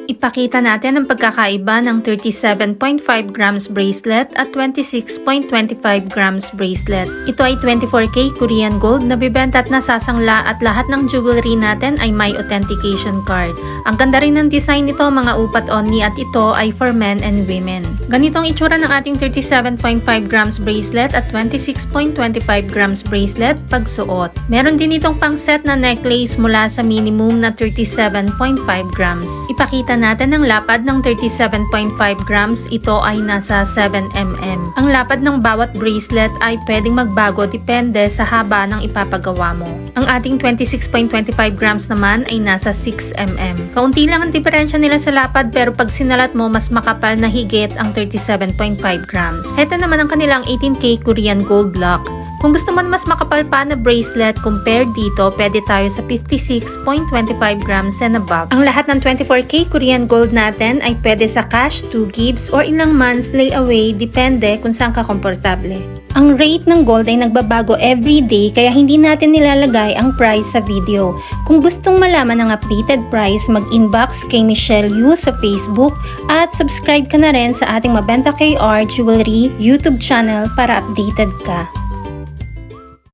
Ipakita natin ang pagkakaiba ng 37.5 grams bracelet at 26.25 grams bracelet. Ito ay 24K Korean gold na bibenta at nasasangla at lahat ng jewelry natin ay may authentication card. Ang ganda rin ng design nito, mga upat only, at ito ay for men and women. Ganitong itsura ng ating 37.5 grams bracelet at 26.25 grams bracelet pag suot. Meron din itong pang set na necklace mula sa minimum na 37.5 grams. Ipakita natin ang lapad ng 37.5 grams, ito ay nasa 7 mm. Ang lapad ng bawat bracelet ay pwedeng magbago depende sa haba ng ipapagawa mo. Ang ating 26.25 grams naman ay nasa 6 mm. Kaunti lang ang diferensya nila sa lapad, pero pag sinalat mo mas makapal na higit ang 37.5 grams. Ito naman ang kanilang 18K Korean gold lock. Kung gusto mo mas makapal pa na bracelet compared dito, pwede tayo sa 56.25 grams and above. Ang lahat ng 24K Korean gold natin ay pwede sa cash, 2 gifts, or ilang months layaway, depende kung saan ka komportable. Ang rate ng gold ay nagbabago every day, kaya hindi natin nilalagay ang price sa video. Kung gustong malaman ang updated price, mag-inbox kay Michelle Yu sa Facebook at subscribe ka na rin sa ating Mabenta KR Jewelry YouTube channel para updated ka.